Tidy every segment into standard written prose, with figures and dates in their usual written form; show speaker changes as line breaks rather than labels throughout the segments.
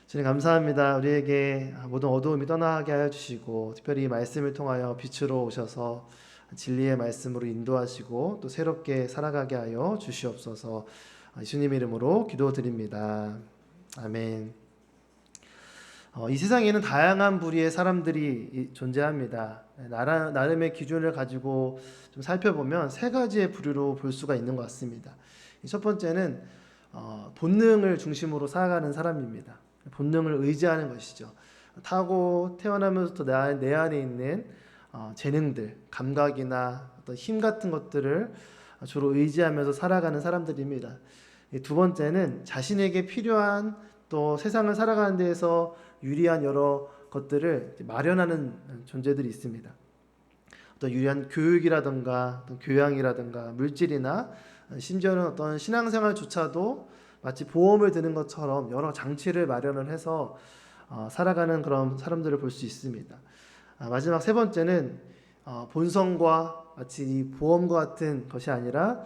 주님 감사합니다. 우리에게 모든 어두움이 떠나게 하여 주시고 특별히 말씀을 통하여 빛으로 오셔서 진리의 말씀으로 인도하시고 또 새롭게 살아가게 하여 주시옵소서. 예수님 이름으로 기도드립니다. 아멘. 이 세상에는 다양한 부류의 사람들이 존재합니다. 나름의 기준을 가지고 좀 살펴보면 세 가지의 부류로 볼 수가 있는 것 같습니다. 첫 번째는 본능을 중심으로 살아가는 사람입니다. 본능을 의지하는 것이죠. 타고 태어나면서부터 내 안에 있는 재능들, 감각이나 어떤 힘 같은 것들을 주로 의지하면서 살아가는 사람들입니다. 두 번째는 자신에게 필요한 또 세상을 살아가는 데에서 유리한 여러 것들을 마련하는 존재들이 있습니다. 어떤 유리한 교육이라든가 어떤 교양이라든가 물질이나 심지어는 어떤 신앙생활조차도 마치 보험을 드는 것처럼 여러 장치를 마련을 해서 살아가는 그런 사람들을 볼 수 있습니다. 마지막 세 번째는 본성과 마치 보험과 같은 것이 아니라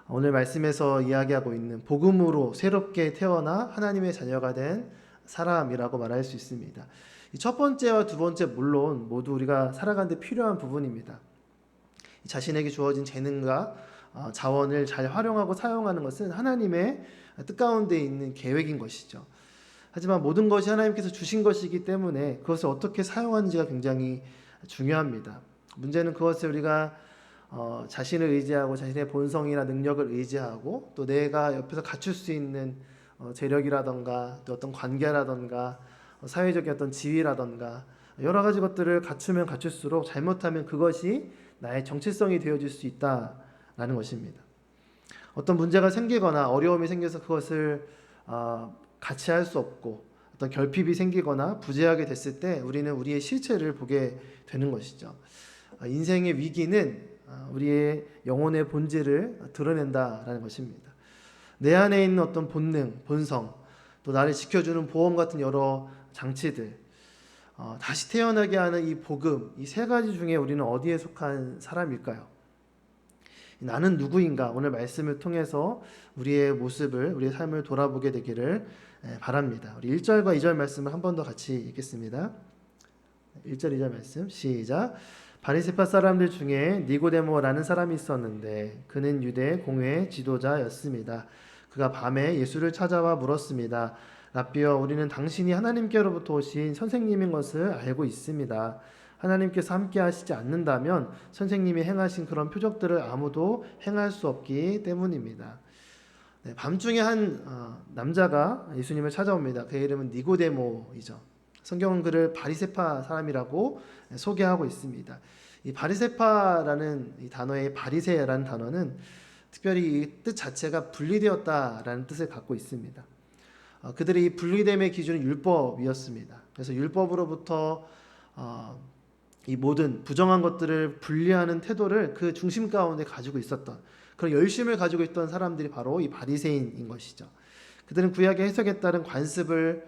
오늘 말씀에서 이야기하고 있는 복음으로 새롭게 태어나 하나님의 자녀가 된 사람이라고 말할 수 있습니다. 이 첫 번째와 두 번째 물론 모두 우리가 살아가는 데 필요한 부분입니다. 자신에게 주어진 재능과 자원을 잘 활용하고 사용하는 것은 하나님의 뜻 가운데 있는 계획인 것이죠. 하지만 모든 것이 하나님께서 주신 것이기 때문에 그것을 어떻게 사용하는지가 굉장히 중요합니다. 문제는 그것을 우리가 자신을 의지하고 자신의 본성이나 능력을 의지하고 또 내가 옆에서 갖출 수 있는 재력이라던가 또 어떤 관계라던가 사회적인 어떤 지위라던가 여러 가지 것들을 갖추면 갖출수록 잘못하면 그것이 나의 정체성이 되어질 수 있다라는 것입니다. 어떤 문제가 생기거나 어려움이 생겨서 그것을 같이 할 수 없고 어떤 결핍이 생기거나 부재하게 됐을 때 우리는 우리의 실체를 보게 되는 것이죠. 인생의 위기는 우리의 영혼의 본질을 드러낸다라는 것입니다. 내 안에 있는 어떤 본능, 본성, 또 나를 지켜주는 보험 같은 여러 장치들, 다시 태어나게 하는 이 복음, 이 세 가지 중에 우리는 어디에 속한 사람일까요? 나는 누구인가? 오늘 말씀을 통해서 우리의 모습을, 우리의 삶을 돌아보게 되기를 바랍니다. 우리 1절과 2절 말씀을 한 번 더 같이 읽겠습니다. 1절, 2절 말씀 시작. 바리새파 사람들 중에 니고데모라는 사람이 있었는데 그는 유대 공회의 지도자였습니다. 그가 밤에 예수를 찾아와 물었습니다. 랍비여, 우리는 당신이 하나님께로부터 오신 선생님인 것을 알고 있습니다. 하나님께서 함께 하시지 않는다면 선생님이 행하신 그런 표적들을 아무도 행할 수 없기 때문입니다. 밤중에 한 남자가 예수님을 찾아옵니다. 그의 이름은 니고데모이죠. 성경은 그를 바리새파 사람이라고 소개하고 있습니다. 이 바리새파라는 이 단어의 바리새라는 단어는 특별히 이 뜻 자체가 분리되었다라는 뜻을 갖고 있습니다. 그들의 이 분리됨의 기준은 율법이었습니다. 그래서 율법으로부터 이 모든 부정한 것들을 분리하는 태도를 그 중심 가운데 가지고 있었던 그런 열심을 가지고 있던 사람들이 바로 이 바리새인인 것이죠. 그들은 구약의 해석에 따른 관습을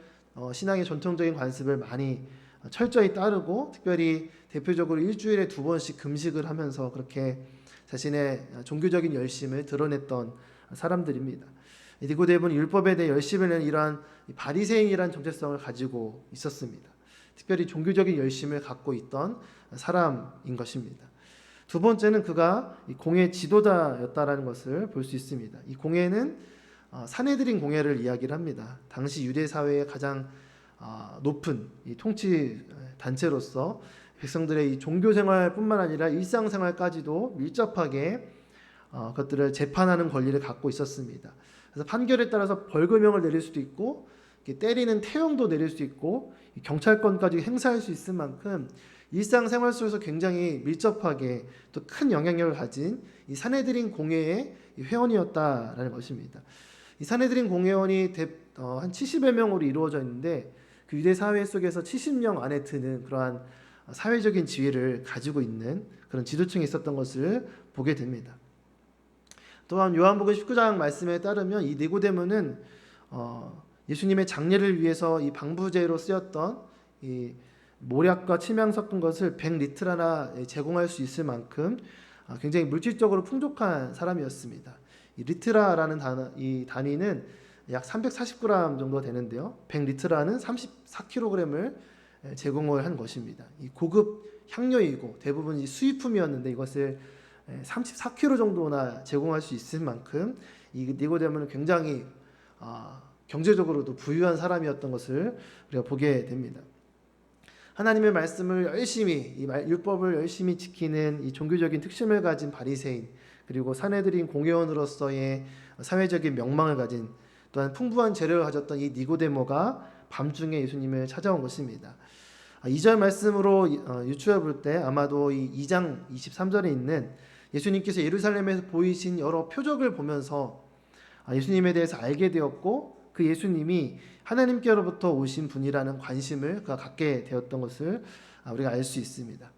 신앙의 전통적인 관습을 많이 철저히 따르고 특별히 대표적으로 일주일에 2번씩 금식을 하면서 그렇게 자신의 종교적인 열심을 드러냈던 사람들입니다. 니고데모는 율법에 대해 열심을 내는 이러한 바리새인이라는 정체성을 가지고 있었습니다. 특별히 종교적인 열심을 갖고 있던 사람인 것입니다. 두 번째는 그가 공회 지도자였다라는 것을 볼 수 있습니다. 이 공회는 산헤드린 공회를 이야기를 합니다. 당시 유대 사회의 가장 높은 이 통치 단체로서 백성들의 이 종교 생활뿐만 아니라 일상 생활까지도 밀접하게 그것들을 재판하는 권리를 갖고 있었습니다. 그래서 판결에 따라서 벌금형을 내릴 수도 있고 때리는 태형도 내릴 수 있고 경찰권까지 행사할 수 있을 만큼 일상생활 속에서 굉장히 밀접하게 또 큰 영향력을 가진 이 산헤드린 공회의 회원이었다라는 것입니다. 이 산헤드린 공회원이 한 70여 명으로 이루어져 있는데 그 유대 사회 속에서 70명 안에 드는 그러한 사회적인 지위를 가지고 있는 그런 지도층이 있었던 것을 보게 됩니다. 또한 요한복음 19장 말씀에 따르면 이 니고데모는 예수님의 장례를 위해서 이 방부제로 쓰였던 이 모략과 침향 섞은 것을 100리트라나 제공할 수 있을 만큼 굉장히 물질적으로 풍족한 사람이었습니다. 이 리트라라는 이 단위는 약 340g 정도 되는데요. 100리터라는 34kg을 제공을 한 것입니다. 이 고급 향료이고 대부분 이 수입품이었는데 이것을 34kg 정도나 제공할 수 있을 만큼 이 니고데모는 굉장히 경제적으로도 부유한 사람이었던 것을 우리가 보게 됩니다. 하나님의 말씀을 열심히 율법을 열심히 지키는 이 종교적인 특심을 가진 바리새인, 그리고 사내들인 공회원으로서의 사회적인 명망을 가진, 또한 풍부한 재력을 가졌던 이 니고데모가 밤중에 예수님을 찾아온 것입니다. 2절 말씀으로 유추해 볼 때 아마도 이 2장 23절에 있는 예수님께서 예루살렘에서 보이신 여러 표적을 보면서 예수님에 대해서 알게 되었고, 그 예수님이 하나님께로부터 오신 분이라는 관심을 그가 갖게 되었던 것을 우리가 알 수 있습니다.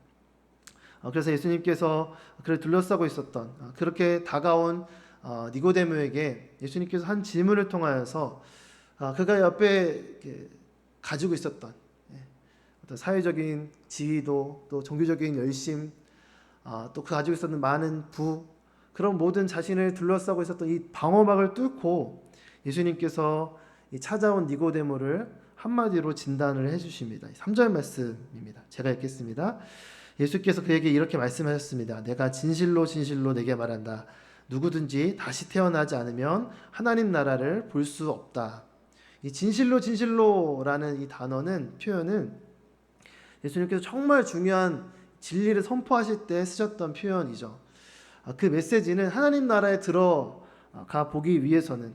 그래서 예수님께서 그를 둘러싸고 있었던, 그렇게 다가온 니고데모에게 예수님께서 한 질문을 통하여서 그가 옆에 가지고 있었던 어떤 사회적인 지위도, 또 종교적인 열심, 또 그 가지고 있었던 많은 그런 모든 자신을 둘러싸고 있었던 이 방어막을 뚫고 예수님께서 이 찾아온 니고데모를 한마디로 진단을 해주십니다. 3절 말씀입니다. 제가 읽겠습니다. 예수께서 그에게 이렇게 말씀하셨습니다. 내가 진실로 진실로 내게 말한다. 누구든지 다시 태어나지 않으면 하나님 나라를 볼 수 없다. 이 진실로 진실로라는 이 표현은 예수님께서 정말 중요한 진리를 선포하실 때 쓰셨던 표현이죠. 그 메시지는 하나님 나라에 들어가기 위해서는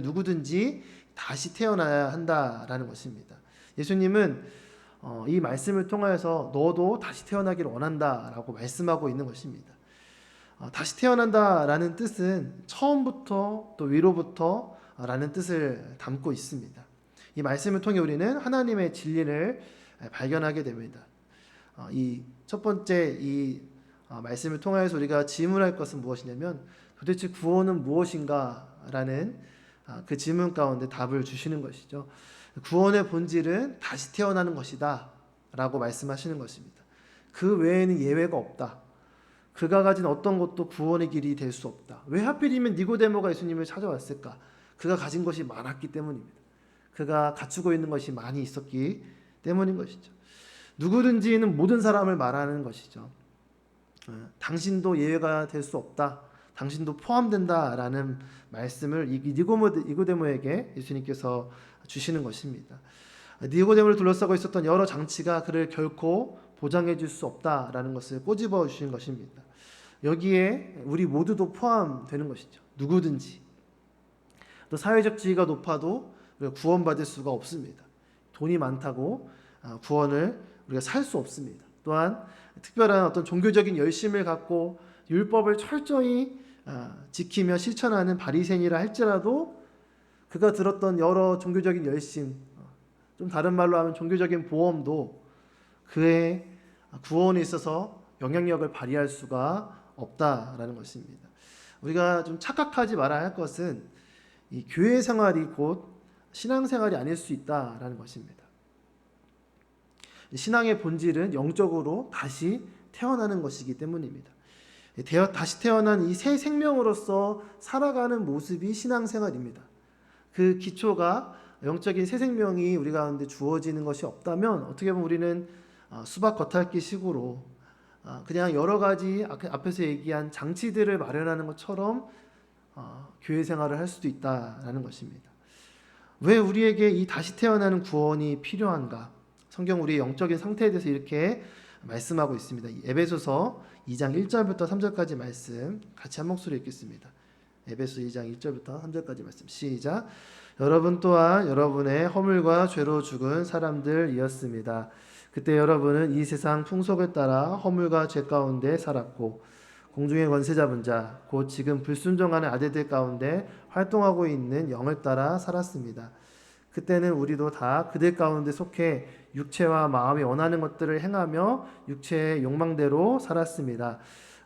누구든지 다시 태어나야 한다라는 것입니다. 예수님은 이 말씀을 통하여서 너도 다시 태어나기를 원한다라고 말씀하고 있는 것입니다. 다시 태어난다라는 뜻은 처음부터 또 위로부터 라는 뜻을 담고 있습니다. 이 말씀을 통해 우리는 하나님의 진리를 발견하게 됩니다. 이 첫 번째 말씀을 통하여서 우리가 질문할 것은 무엇이냐면, 도대체 구원은 무엇인가라는 그 질문 가운데 답을 주시는 것이죠. 구원의 본질은 다시 태어나는 것이다 라고 말씀하시는 것입니다. 그 외에는 예외가 없다. 그가 가진 어떤 것도 구원의 길이 될 수 없다. 왜 하필이면 니고데모가 예수님을 찾아왔을까? 그가 가진 것이 많았기 때문입니다. 그가 갖추고 있는 것이 많이 있었기 때문인 것이죠. 누구든지는 모든 사람을 말하는 것이죠. 당신도 예외가 될 수 없다. 당신도 포함된다라는 말씀을 니고데모에게 예수님께서 주시는 것입니다. 니고데모를 둘러싸고 있었던 여러 장치가 그를 결코 보장해 줄 수 없다라는 것을 꼬집어 주신 것입니다. 여기에 우리 모두도 포함되는 것이죠. 누구든지. 또 사회적 지위가 높아도 우리가 구원받을 수가 없습니다. 돈이 많다고 구원을 우리가 살 수 없습니다. 또한 특별한 어떤 종교적인 열심을 갖고 율법을 철저히 지키며 실천하는 바리새인이라 할지라도 그가 들었던 여러 종교적인 열심, 좀 다른 말로 하면 종교적인 보험도 그의 구원에 있어서 영향력을 발휘할 수가 없다라는 것입니다. 우리가 좀 착각하지 말아야 할 것은 이 교회 생활이 곧 신앙생활이 아닐 수 있다라는 것입니다. 신앙의 본질은 영적으로 다시 태어나는 것이기 때문입니다. 다시 태어난 이 새 생명으로서 살아가는 모습이 신앙생활입니다. 그 기초가 영적인 새 생명이 우리 가운데 주어지는 것이 없다면 어떻게 보면 우리는 수박 겉핥기 식으로 그냥 여러 가지 앞에서 얘기한 장치들을 마련하는 것처럼 교회 생활을 할 수도 있다라는 것입니다. 왜 우리에게 이 다시 태어나는 구원이 필요한가? 성경 우리의 영적인 상태에 대해서 이렇게 말씀하고 있습니다. 에베소서 2장 1절부터 3절까지 말씀 같이 한 목소리 읽겠습니다. 에베소 2장 1절부터 3절까지 말씀 시작. 여러분 또한 여러분의 허물과 죄로 죽은 사람들이었습니다. 그때 여러분은 이 세상 풍속을 따라 허물과 죄 가운데 살았고 공중의 권세 잡은 자 곧 지금 불순종하는 아들들 가운데 활동하고 있는 영을 따라 살았습니다. 그때는 우리도 다 그들 가운데 속해 육체와 마음이 원하는 것들을 행하며 육체의 욕망대로 살았습니다.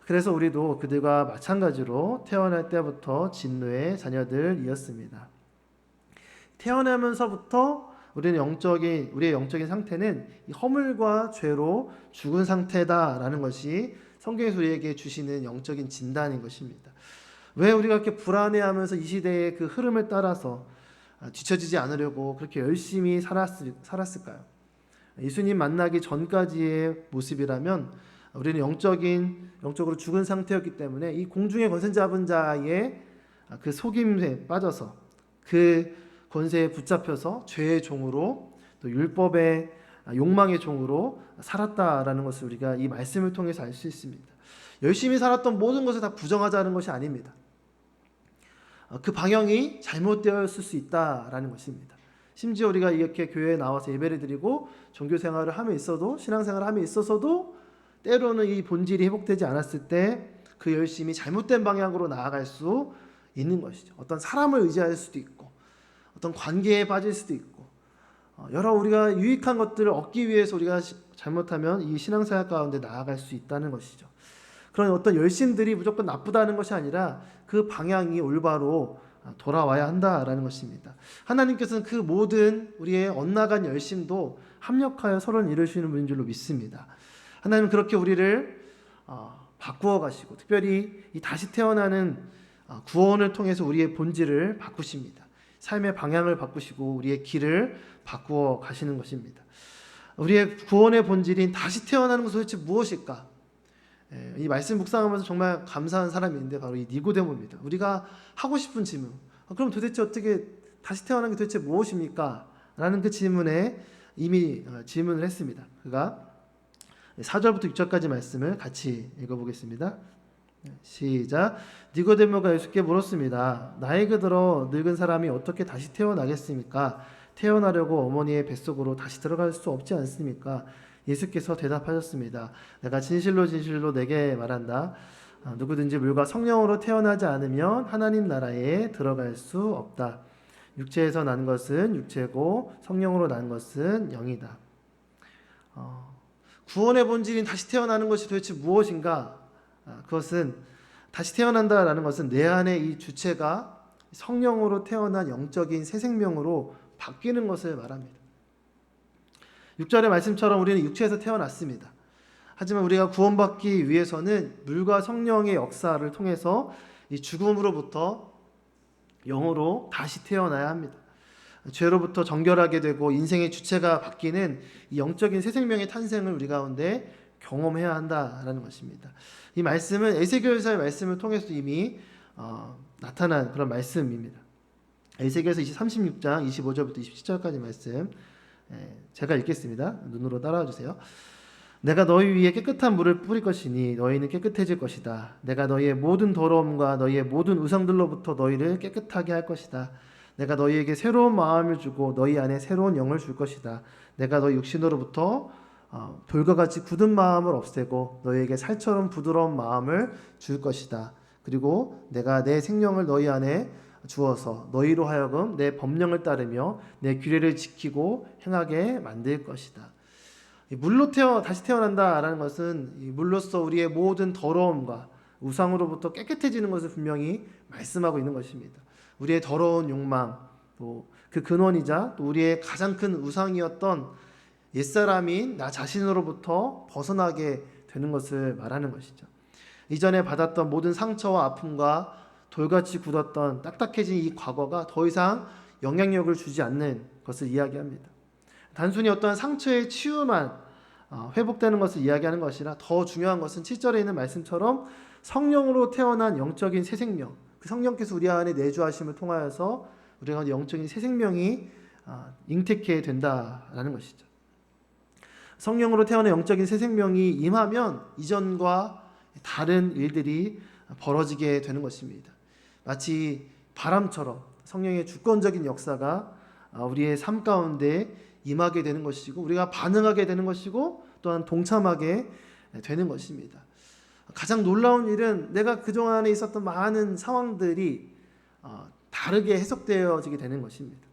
그래서 우리도 그들과 마찬가지로 태어날 때부터 진노의 자녀들이었습니다. 태어나면서부터 우리의 영적인 상태는 이 허물과 죄로 죽은 상태다라는 것이 성경에서 우리에게 주시는 영적인 진단인 것입니다. 왜 우리가 이렇게 불안해하면서 이 시대의 그 흐름을 따라서 뒤처지지 않으려고 그렇게 열심히 살았을까요? 예수님 만나기 전까지의 모습이라면 우리는 영적으로 죽은 상태였기 때문에 이 공중의 권세 잡은 자의 그 속임에 빠져서 그 권세에 붙잡혀서 죄의 종으로 또 율법의 욕망의 종으로 살았다라는 것을 우리가 이 말씀을 통해서 알 수 있습니다. 열심히 살았던 모든 것을 다 부정하자는 것이 아닙니다. 그 방향이 잘못되었을 수 있다라는 것입니다. 심지어 우리가 이렇게 교회에 나와서 예배를 드리고 종교 생활을 함에 있어도 신앙생활을 함에 있어서도 때로는 이 본질이 회복되지 않았을 때 그 열심히 잘못된 방향으로 나아갈 수 있는 것이죠. 어떤 사람을 의지할 수도 있고 어떤 관계에 빠질 수도 있고 여러 우리가 유익한 것들을 얻기 위해서 우리가 잘못하면 이 신앙생활 가운데 나아갈 수 있다는 것이죠. 그런 어떤 열심들이 무조건 나쁘다는 것이 아니라 그 방향이 올바로 돌아와야 한다라는 것입니다. 하나님께서는 그 모든 우리의 엇나간 열심도 합력하여 서로를 이루시는 분인 줄로 믿습니다. 하나님은 그렇게 우리를 바꾸어 가시고 특별히 이 다시 태어나는 구원을 통해서 우리의 본질을 바꾸십니다. 삶의 방향을 바꾸시고 우리의 길을 바꾸어 가시는 것입니다. 우리의 구원의 본질인 다시 태어나는 것은 도대체 무엇일까? 이 말씀 묵상하면서 정말 감사한 사람이 있는데 바로 이 니고데모입니다. 우리가 하고 싶은 질문, 그럼 도대체 어떻게 다시 태어난 게 도대체 무엇입니까? 라는 그 질문에 이미 질문을 했습니다. 그가 4절부터 6절까지 말씀을 같이 읽어보겠습니다. 시작. 니고데모가 예수께 물었습니다. 나이가 들어 늙은 사람이 어떻게 다시 태어나겠습니까? 태어나려고 어머니의 뱃속으로 다시 들어갈 수 없지 않습니까? 예수께서 대답하셨습니다. 내가 진실로 진실로 내게 말한다. 누구든지 물과 성령으로 태어나지 않으면 하나님 나라에 들어갈 수 없다. 육체에서 난 것은 육체고 성령으로 난 것은 영이다. 구원의 본질인 다시 태어나는 것이 도대체 무엇인가? 그것은 다시 태어난다라는 것은 내 안에 이 주체가 성령으로 태어난 영적인 새 생명으로 바뀌는 것을 말합니다. 6절의 말씀처럼 우리는 육체에서 태어났습니다. 하지만 우리가 구원받기 위해서는 물과 성령의 역사를 통해서 이 죽음으로부터 영으로 다시 태어나야 합니다. 죄로부터 정결하게 되고 인생의 주체가 바뀌는 이 영적인 새 생명의 탄생을 우리 가운데 경험해야 한다라는 것입니다. 이 말씀은 에세겔서의 말씀을 통해서 이미 나타난 그런 말씀입니다. 에세겔서 36장 25절부터 27절까지 말씀 제가 읽겠습니다. 눈으로 따라와 주세요. 내가 너희 위에 깨끗한 물을 뿌릴 것이니 너희는 깨끗해질 것이다. 내가 너희의 모든 더러움과 너희의 모든 우상들로부터 너희를 깨끗하게 할 것이다. 내가 너희에게 새로운 마음을 주고 너희 안에 새로운 영을 줄 것이다. 내가 너희 육신으로부터 돌과 같이 굳은 마음을 없애고 너희에게 살처럼 부드러운 마음을 줄 것이다. 그리고 내가 내 생명을 너희 안에 주어서 너희로 하여금 내 법령을 따르며 내 규례를 지키고 행하게 만들 것이다. 물로 다시 태어난다라는 것은 물로써 우리의 모든 더러움과 우상으로부터 깨끗해지는 것을 분명히 말씀하고 있는 것입니다. 우리의 더러운 욕망, 또 그 근원이자 또 우리의 가장 큰 우상이었던 옛사람인 나 자신으로부터 벗어나게 되는 것을 말하는 것이죠. 이전에 받았던 모든 상처와 아픔과 돌같이 굳었던 딱딱해진 이 과거가 더 이상 영향력을 주지 않는 것을 이야기합니다. 단순히 어떠한 상처의 치유만 회복되는 것을 이야기하는 것이라 더 중요한 것은 7절에 있는 말씀처럼 성령으로 태어난 영적인 새 생명, 그 성령께서 우리 안에 내주하심을 통하여서 우리가 영적인 새 생명이 잉태케 된다라는 것이죠. 성령으로 태어난 영적인 새 생명이 임하면 이전과 다른 일들이 벌어지게 되는 것입니다. 마치 바람처럼 성령의 주권적인 역사가 우리의 삶 가운데 임하게 되는 것이고 우리가 반응하게 되는 것이고 또한 동참하게 되는 것입니다. 가장 놀라운 일은 내가 그동안에 있었던 많은 상황들이 다르게 해석되어지게 되는 것입니다.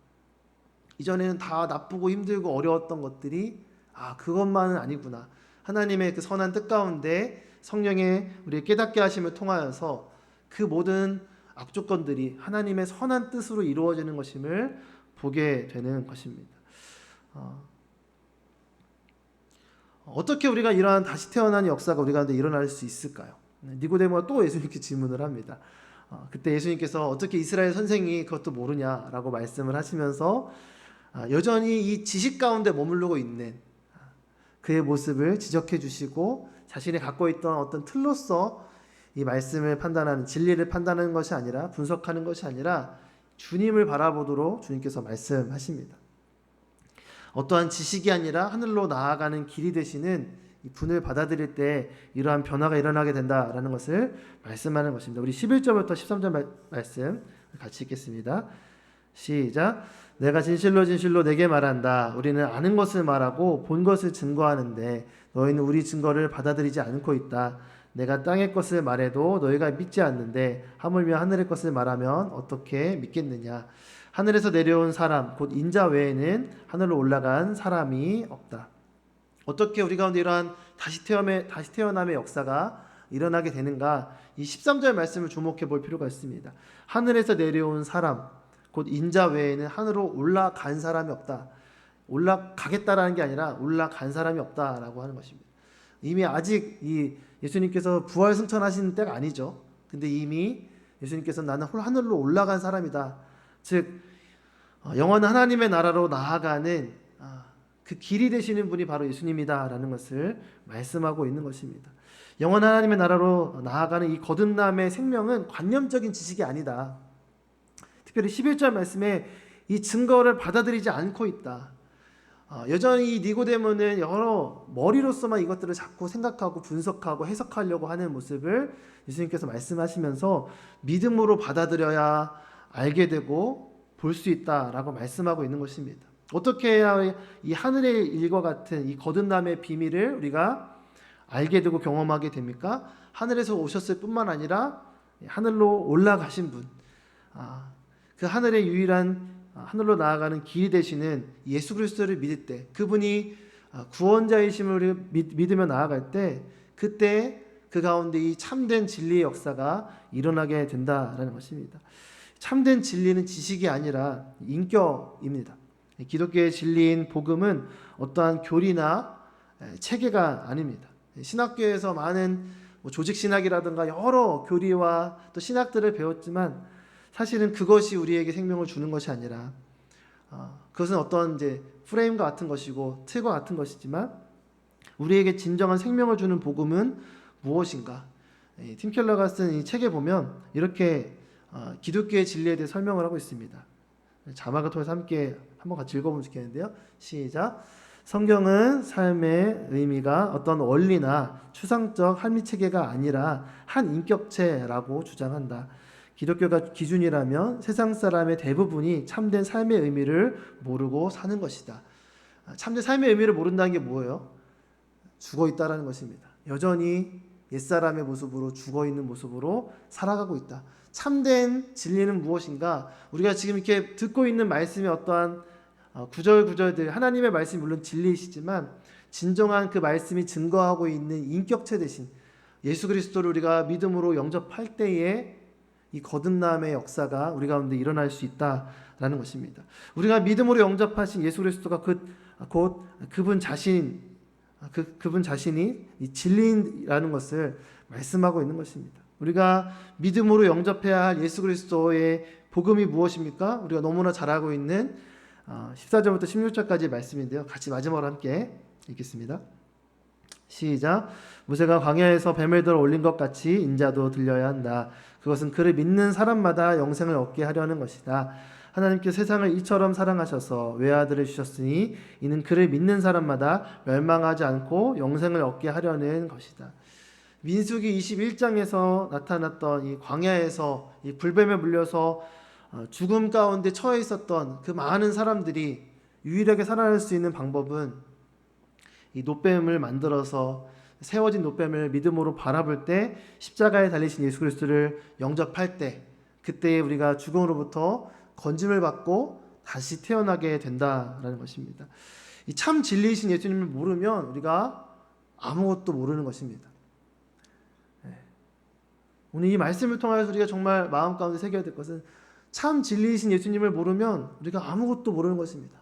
이전에는 다 나쁘고 힘들고 어려웠던 것들이 그것만은 아니구나. 하나님의 그 선한 뜻 가운데 성령의 우리를 깨닫게 하심을 통하여서 그 모든 악조건들이 하나님의 선한 뜻으로 이루어지는 것임을 보게 되는 것입니다. 어떻게 우리가 이러한 다시 태어난 역사가 우리 가운데 일어날 수 있을까요? 니고데모가 또 예수님께 질문을 합니다. 그때 예수님께서 어떻게 이스라엘 선생이 그것도 모르냐라고 말씀을 하시면서 여전히 이 지식 가운데 머무르고 있는 그의 모습을 지적해 주시고 자신이 갖고 있던 어떤 틀로서 이 말씀을 판단하는, 진리를 판단하는 것이 아니라, 분석하는 것이 아니라 주님을 바라보도록 주님께서 말씀하십니다. 어떠한 지식이 아니라 하늘로 나아가는 길이 되시는 이 분을 받아들일 때 이러한 변화가 일어나게 된다라는 것을 말씀하는 것입니다. 우리 11절부터 13절 말씀 같이 읽겠습니다. 시작. 내가 진실로 진실로 내게 말한다. 우리는 아는 것을 말하고 본 것을 증거하는데 너희는 우리 증거를 받아들이지 않고 있다. 내가 땅의 것을 말해도 너희가 믿지 않는데 하물며 하늘의 것을 말하면 어떻게 믿겠느냐. 하늘에서 내려온 사람 곧 인자 외에는 하늘로 올라간 사람이 없다. 어떻게 우리 가운데 이러한 다시 태어남의 역사가 일어나게 되는가? 이 13절 말씀을 주목해 볼 필요가 있습니다. 하늘에서 내려온 사람 곧 인자 외에는 하늘로 올라간 사람이 없다. 올라가겠다라는 게 아니라 올라간 사람이 없다라고 하는 것입니다. 이미 아직 이 예수님께서 부활 승천하신 때가 아니죠. 근데 이미 예수님께서 나는 하늘로 올라간 사람이다. 즉 영원한 하나님의 나라로 나아가는 그 길이 되시는 분이 바로 예수님이다라는 것을 말씀하고 있는 것입니다. 영원한 하나님의 나라로 나아가는 이 거듭남의 생명은 관념적인 지식이 아니다. 특별히 11절 말씀에 이 증거를 받아들이지 않고 있다. 여전히 이 니고데모는 여러 머리로서만 이것들을 자꾸 생각하고 분석하고 해석하려고 하는 모습을 예수님께서 말씀하시면서 믿음으로 받아들여야 알게 되고 볼 수 있다라고 말씀하고 있는 것입니다. 어떻게 해야 이 하늘의 일과 같은 이 거듭남의 비밀을 우리가 알게 되고 경험하게 됩니까? 하늘에서 오셨을 뿐만 아니라 하늘로 올라가신 분, 그 하늘의 유일한 하늘로 나아가는 길이 되시는 예수 그리스도를 믿을 때, 그분이 구원자이심을 믿으며 나아갈 때, 그때 그 가운데 이 참된 진리의 역사가 일어나게 된다라는 것입니다. 참된 진리는 지식이 아니라 인격입니다. 기독교의 진리인 복음은 어떠한 교리나 체계가 아닙니다. 신학교에서 많은 조직 신학이라든가 여러 교리와 또 신학들을 배웠지만 사실은 그것이 우리에게 생명을 주는 것이 아니라 그것은 어떤 이제 프레임과 같은 것이고 틀과 같은 것이지만 우리에게 진정한 생명을 주는 복음은 무엇인가? 팀 켈러가 쓴 이 책에 보면 이렇게 기독교의 진리에 대해 설명을 하고 있습니다. 자막을 통해서 함께 한번 같이 읽어보면 좋겠는데요. 시작. 성경은 삶의 의미가 어떤 원리나 추상적 합리체계가 아니라 한 인격체라고 주장한다. 기독교가 기준이라면 세상 사람의 대부분이 참된 삶의 의미를 모르고 사는 것이다. 참된 삶의 의미를 모른다는 게 뭐예요? 죽어 있다라는 것입니다. 여전히 옛사람의 모습으로 죽어 있는 모습으로 살아가고 있다. 참된 진리는 무엇인가? 우리가 지금 이렇게 듣고 있는 말씀의 어떠한 구절구절들, 하나님의 말씀이 물론 진리이시지만 진정한 그 말씀이 증거하고 있는 인격체 되신 예수 그리스도를 우리가 믿음으로 영접할 때에 이 거듭남의 역사가 우리 가운데 일어날 수 있다라는 것입니다. 우리가 믿음으로 영접하신 예수 그리스도가 곧 그분 자신이 이 진리라는 것을 말씀하고 있는 것입니다. 우리가 믿음으로 영접해야 할 예수 그리스도의 복음이 무엇입니까? 우리가 너무나 잘 알고 있는 14절부터 16절까지 말씀인데요. 같이 마지막으로 함께 읽겠습니다. 시작. 모세가 광야에서 뱀을 들어 올린 것 같이 인자도 들려야 한다. 그것은 그를 믿는 사람마다 영생을 얻게 하려는 것이다. 하나님께서 세상을 이처럼 사랑하셔서 외아들을 주셨으니 이는 그를 믿는 사람마다 멸망하지 않고 영생을 얻게 하려는 것이다. 민수기 21장에서 나타났던 이 광야에서 이 불뱀에 물려서 죽음 가운데 처해 있었던 그 많은 사람들이 유일하게 살아날 수 있는 방법은 이 놋뱀을 만들어서 세워진 놋뱀을 믿음으로 바라볼 때 십자가에 달리신 예수 그리스도를 영접할 때 그때 우리가 죽음으로부터 건짐을 받고 다시 태어나게 된다라는 것입니다. 이 참 진리이신 예수님을 모르면 우리가 아무것도 모르는 것입니다. 오늘 이 말씀을 통해서 우리가 정말 마음 가운데 새겨야 될 것은 참 진리이신 예수님을 모르면 우리가 아무것도 모르는 것입니다.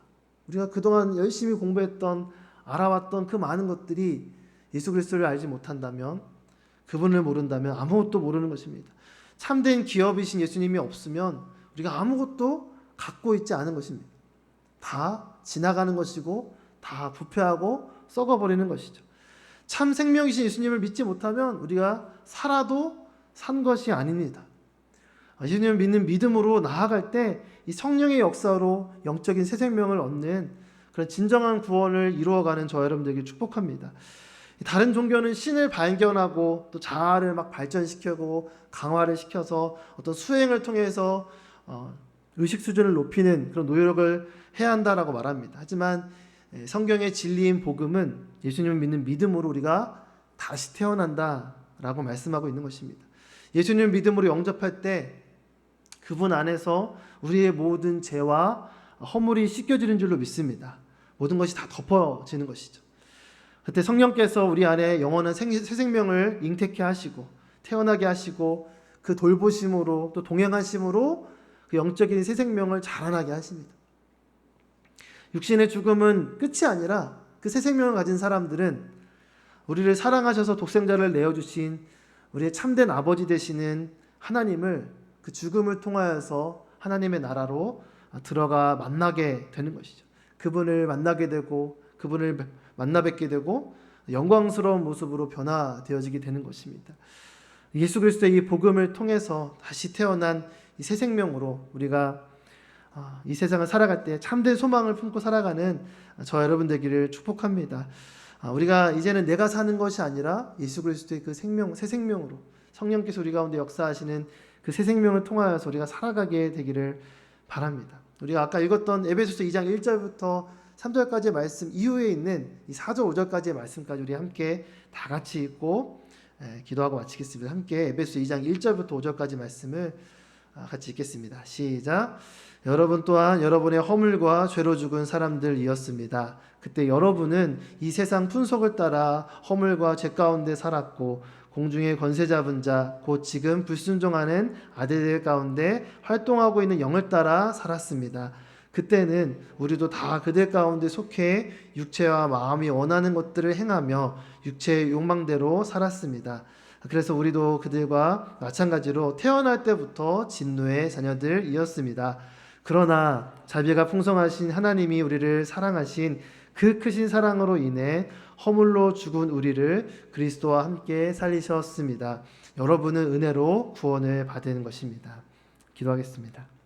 우리가 그동안 열심히 공부했던 알아왔던 그 많은 것들이 예수 그리스도를 알지 못한다면 그분을 모른다면 아무것도 모르는 것입니다. 참된 기업이신 예수님이 없으면 우리가 아무것도 갖고 있지 않은 것입니다. 다 지나가는 것이고 다 부패하고 썩어버리는 것이죠. 참 생명이신 예수님을 믿지 못하면 우리가 살아도 산 것이 아닙니다. 예수님을 믿는 믿음으로 나아갈 때 이 성령의 역사로 영적인 새 생명을 얻는 그런 진정한 구원을 이루어가는 저 여러분들에게 축복합니다. 다른 종교는 신을 발견하고 또 자아를 막 발전시키고 강화를 시켜서 어떤 수행을 통해서 의식 수준을 높이는 그런 노력을 해야 한다라고 말합니다. 하지만 성경의 진리인 복음은 예수님을 믿는 믿음으로 우리가 다시 태어난다라고 말씀하고 있는 것입니다. 예수님을 믿음으로 영접할 때 그분 안에서 우리의 모든 죄와 허물이 씻겨지는 줄로 믿습니다. 모든 것이 다 덮어지는 것이죠. 그때 성령께서 우리 안에 영원한 새 생명을 잉태케 하시고 태어나게 하시고 그 돌보심으로 또 동행하심으로 그 영적인 새 생명을 자라나게 하십니다. 육신의 죽음은 끝이 아니라 그 새 생명을 가진 사람들은 우리를 사랑하셔서 독생자를 내어주신 우리의 참된 아버지 되시는 하나님을 그 죽음을 통하여서 하나님의 나라로 들어가 만나게 되는 것이죠. 그분을 만나게 되고 그분을 만나 뵙게 되고 영광스러운 모습으로 변화되어지게 되는 것입니다. 예수 그리스도의 이 복음을 통해서 다시 태어난 이 새 생명으로 우리가 이 세상을 살아갈 때 참된 소망을 품고 살아가는 저 여러분 되기를 축복합니다. 우리가 이제는 내가 사는 것이 아니라 예수 그리스도의 그 생명, 새 생명으로 성령께서 우리 가운데 역사하시는 그 새 생명을 통하여서 우리가 살아가게 되기를 바랍니다. 우리가 아까 읽었던 에베소서 2장 1절부터 3절까지의 말씀 이후에 있는 이 4절 5절까지의 말씀까지 우리 함께 다 같이 읽고 기도하고 마치겠습니다. 함께 에베소서 2장 1절부터 5절까지 말씀을 같이 읽겠습니다. 시작. 여러분 또한 여러분의 허물과 죄로 죽은 사람들이었습니다. 그때 여러분은 이 세상 풍속을 따라 허물과 죄 가운데 살았고 공중의 권세 잡은 자 곧 지금 불순종하는 아들들 가운데 활동하고 있는 영을 따라 살았습니다. 그때는 우리도 다 그들 가운데 속해 육체와 마음이 원하는 것들을 행하며 육체의 욕망대로 살았습니다. 그래서 우리도 그들과 마찬가지로 태어날 때부터 진노의 자녀들이었습니다. 그러나 자비가 풍성하신 하나님이 우리를 사랑하신 그 크신 사랑으로 인해 허물로 죽은 우리를 그리스도와 함께 살리셨습니다. 여러분은 은혜로 구원을 받은 것입니다. 기도하겠습니다.